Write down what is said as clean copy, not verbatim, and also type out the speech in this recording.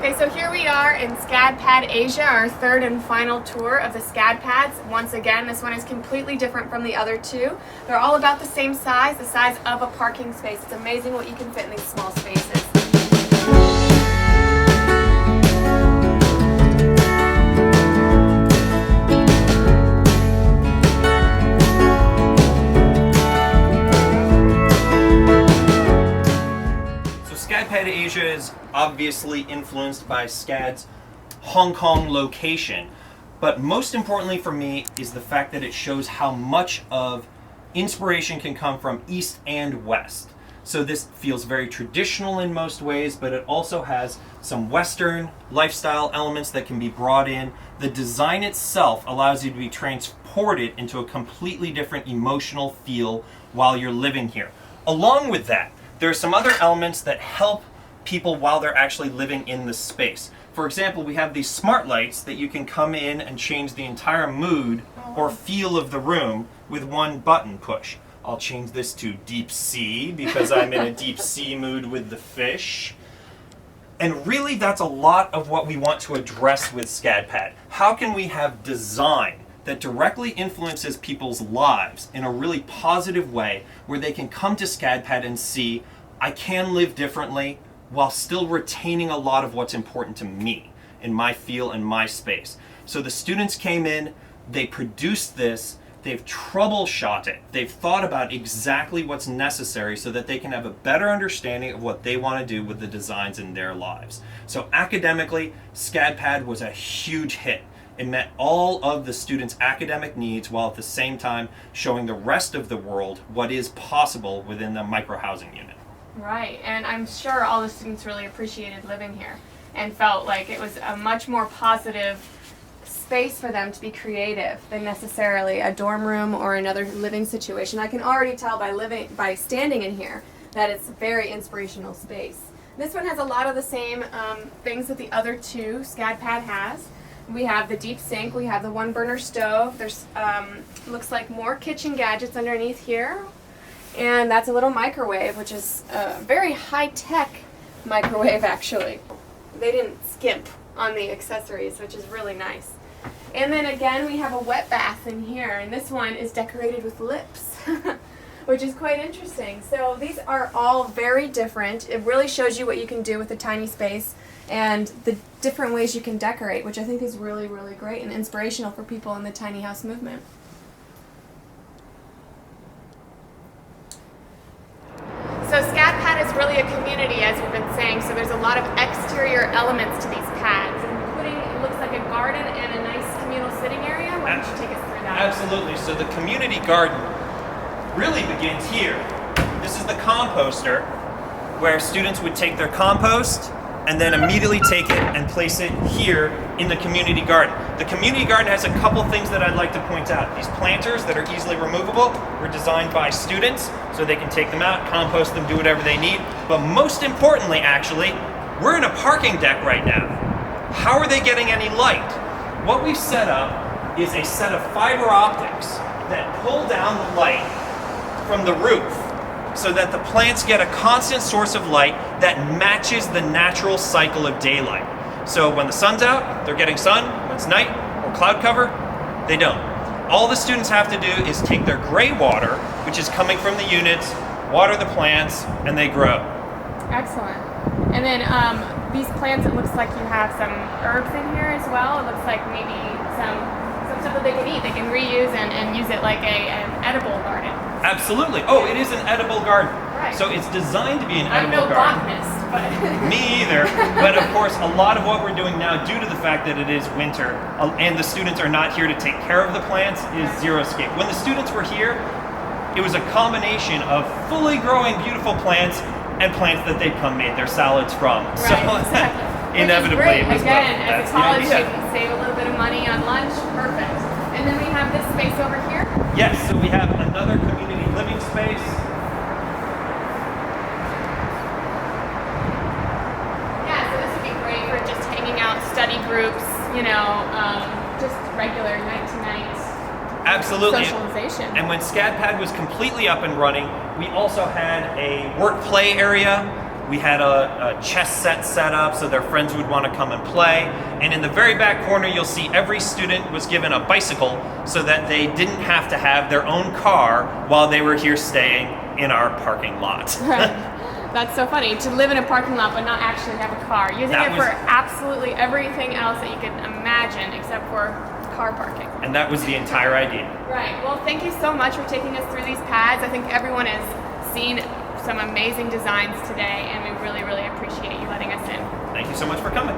Okay, so here we are in SCAD PAD Asia, our third and final tour of the SCAD pads. Once again, this one is completely different from the other two. They're all about the same size, the size of a parking space. It's amazing what you can fit in these small spaces. SCAD PAD Asia is obviously influenced by SCAD's Hong Kong location, but most importantly for me is the fact that it shows how much of inspiration can come from East and West. So this feels very traditional in most ways, but it also has some Western lifestyle elements that can be brought in. The design itself allows you to be transported into a completely different emotional feel while you're living here. Along with that, there are some other elements that help people while they're actually living in the space. For example, we have these smart lights that you can come in and change the entire mood or feel of the room with one button push. I'll change this to deep sea because I'm in a deep sea mood with the fish. And really that's a lot of what we want to address with Scadpad. How can we have design that directly influences people's lives in a really positive way where they can come to Scadpad and see, I can live differently while still retaining a lot of what's important to me in my feel and my space. So the students came in, they produced this, they've troubleshot it, they've thought about exactly what's necessary so that they can have a better understanding of what they want to do with the designs in their lives. So academically, Scadpad was a huge hit. It met all of the students' academic needs while at the same time showing the rest of the world what is possible within the micro-housing unit. Right, and I'm sure all the students really appreciated living here and felt like it was a much more positive space for them to be creative than necessarily a dorm room or another living situation. I can already tell by standing in here that it's a very inspirational space. This one has a lot of the same things that the other two Scadpad has. We have the deep sink, we have the one burner stove, there's looks like more kitchen gadgets underneath here, and that's a little microwave, which is a very high-tech microwave actually. They didn't skimp on the accessories, which is really nice. And then again we have a wet bath in here, and this one is decorated with lips, which is quite interesting. So these are all very different. It really shows you what you can do with a tiny space and the different ways you can decorate, which I think is really, really great and inspirational for people in the tiny house movement. So SCADPad is really a community, as we've been saying, so there's a lot of exterior elements to these pads, including, it looks like a garden and a nice communal sitting area. Why don't you take us through that? Absolutely. So the community garden really begins here. This is the composter where students would take their compost and then immediately take it and place it here in the community garden. The community garden has a couple things that I'd like to point out. These planters that are easily removable were designed by students so they can take them out, compost them, do whatever they need. But most importantly, actually, we're in a parking deck right now. How are they getting any light? What we've set up is a set of fiber optics that pull down the light from the roof so that the plants get a constant source of light that matches the natural cycle of daylight. So when the sun's out, they're getting sun. When it's night or cloud cover, they don't. All the students have to do is take their gray water, which is coming from the units, water the plants, and they grow. Excellent. And then these plants, it looks like you have some herbs in here as well. It looks like maybe some stuff that they can eat. They can reuse and use it like an edible garden. Absolutely. Oh, it is an edible garden. Right. So it's designed to be an edible garden. I'm no botanist, but... Me either. But of course, a lot of what we're doing now, due to the fact that it is winter and the students are not here to take care of the plants, is xeriscape. When the students were here, it was a combination of fully growing beautiful plants and plants that they'd come made their salads from. Right, So exactly. inevitably, it was Again, as a college the idea. student, save a little bit of money on lunch. Perfect. And then we have this space over here. Yes, so we have another community living space. Yeah, so this would be great for just hanging out, study groups, you know, just regular night-to-night Absolutely. socialization. And when SCADPAD was completely up and running, we also had a work play area We had a chess set up so their friends would want to come and play. And in the very back corner, you'll see every student was given a bicycle so that they didn't have to have their own car while they were here staying in our parking lot. Right. That's so funny, to live in a parking lot but not actually have a car. Using it for absolutely everything else that you could imagine except for car parking. And that was the entire idea. Right. Well, thank you so much for taking us through these pads. I think everyone has seen some amazing designs today, and we really, really appreciate you letting us in. Thank you so much for coming.